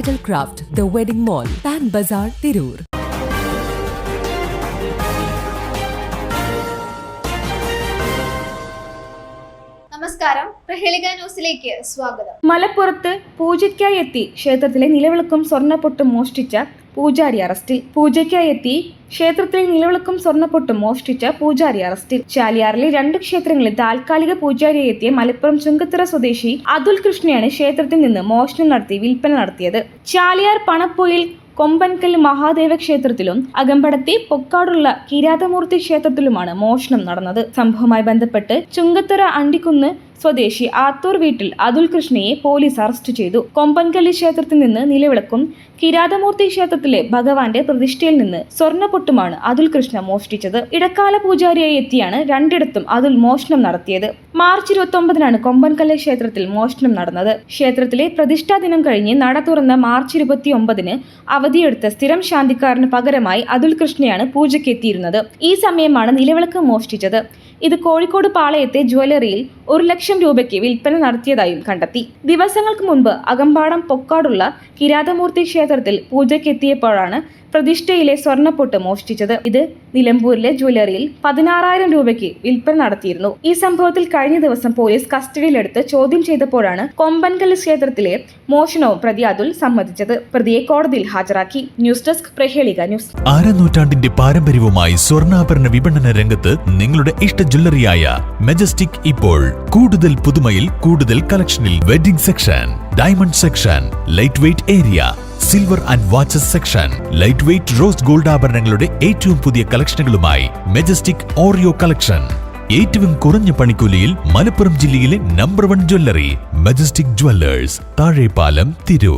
Bridal Craft, The Wedding Mall, Pan Bazaar, Tirur. നമസ്കാരം, പ്രഹേളിക ന്യൂസിലേക്ക് സ്വാഗതം. മലപ്പുറത്ത് പൂജയ്ക്കായി എത്തി ക്ഷേത്രത്തിലെ നിലവിളക്കും സ്വർണ്ണപ്പൊട്ടും മോഷ്ടിച്ച പൂജാരി അറസ്റ്റിൽ. പൂജയ്ക്കായി എത്തി ക്ഷേത്രത്തിലെ നിലവിളക്കും സ്വർണ്ണപ്പൊട്ടും മോഷ്ടിച്ച പൂജാരി അറസ്റ്റിൽ. ചാലിയാറിലെ 2 ക്ഷേത്രങ്ങളിൽ താൽക്കാലിക പൂജാരിയായി എത്തിയ മലപ്പുറം ചുങ്കത്തറ സ്വദേശി അതുൽ കൃഷ്ണയാണ് ക്ഷേത്രത്തിൽ നിന്ന് മോഷണം നടത്തി വിൽപ്പന നടത്തിയത്. ചാലിയാർ പണപ്പൊയിൽ കൊമ്പൻകൽ മഹാദേവ ക്ഷേത്രത്തിലും അകമ്പടത്തെ പൊക്കാടുള്ള കിരാതമൂർത്തി ക്ഷേത്രത്തിലുമാണ് മോഷണം നടന്നത്. സംഭവവുമായി ബന്ധപ്പെട്ട് ചുങ്കത്തറ അണ്ടിക്കുന്ന് സ്വദേശി ആത്തൂർ വീട്ടിൽ അതുൽ കൃഷ്ണയെ പോലീസ് അറസ്റ്റ് ചെയ്തു. കൊമ്പൻകല്ലി ക്ഷേത്രത്തിൽ നിന്ന് നിലവിളക്കും കിരാതമൂർത്തി ക്ഷേത്രത്തിലെ ഭഗവാന്റെ പ്രതിഷ്ഠയിൽ നിന്ന് സ്വർണ്ണപ്പൊട്ടുമാണ് അതുൽ കൃഷ്ണ മോഷ്ടിച്ചത്. ഇടക്കാല പൂജാരിയായി എത്തിയാണ് 2ഇടത്തും അതുൽ മോഷണം നടത്തിയത്. മാർച്ച് 29-നാണ് കൊമ്പൻകല്ല് ക്ഷേത്രത്തിൽ മോഷണം നടന്നത്. ക്ഷേത്രത്തിലെ പ്രതിഷ്ഠാ ദിനം കഴിഞ്ഞ് നട തുറന്ന മാർച്ച് 29-ന് അവധിയെടുത്ത സ്ഥിരം ശാന്തിക്കാരന് പകരമായി അതുൽ കൃഷ്ണയാണ് പൂജയ്ക്ക് എത്തിയിരുന്നത്. ഈ സമയമാണ് നിലവിളക്ക് മോഷ്ടിച്ചത്. ഇത് കോഴിക്കോട് പാളയത്തെ ജ്വല്ലറിയിൽ 1 ലക്ഷം രൂപയ്ക്ക് വിൽപ്പന നടത്തിയതായും കണ്ടെത്തി. ദിവസങ്ങൾക്ക് മുൻപ് അകമ്പാടം പൊക്കാടുള്ള കിരാതമൂർത്തി ക്ഷേത്രത്തിൽ പൂജയ്ക്കെത്തിയപ്പോഴാണ് പ്രതിഷ്ഠയിലെ സ്വർണ്ണപ്പൊട്ട് മോഷ്ടിച്ചത്. ഇത് നിലമ്പൂരിലെ ജ്വല്ലറിയിൽ 16,000 രൂപയ്ക്ക് വിൽപ്പന നടത്തിയിരുന്നു. ഈ സംഭവത്തിൽ കഴിഞ്ഞ ദിവസം പോലീസ് കസ്റ്റഡിയിലെടുത്ത് ചോദ്യം ചെയ്തപ്പോഴാണ് കൊമ്പൻകല്ല് ക്ഷേത്രത്തിലെ മോഷണവും പ്രതി അതുൽ സമ്മതിച്ചത്. പ്രതിയെ കോടതിയിൽ ഹാജരാക്കി. ന്യൂസ് ഡെസ്ക് പ്രഹേളിക ന്യൂസ്. നൂറ്റാണ്ടിന്റെ പാരമ്പര്യവുമായി സ്വർണ്ണാഭരണ വിപണന രംഗത്ത് നിങ്ങളുടെ ഇഷ്ട ജ്വല്ലറിയായ മെജസ്റ്റിക് ഇപ്പോൾ കൂടുതൽ പുതുമയിൽ കൂടുതൽ കളക്ഷനിൽ. Wedding section, diamond section, light weight area, silver and watches section, light weight rose gold ആഭരണങ്ങളുടെ ഏറ്റവും പുതിയ കളക്ഷനുകളുമായി മെജസ്റ്റിക് ഓറിയോ കളക്ഷൻ. ഏറ്റവും കുറഞ്ഞ പണിക്കൂലിയിൽ മലപ്പുറം ജില്ലയിലെ number 1 jewellery majestic Jewellers, Thazhepalam, Tirur.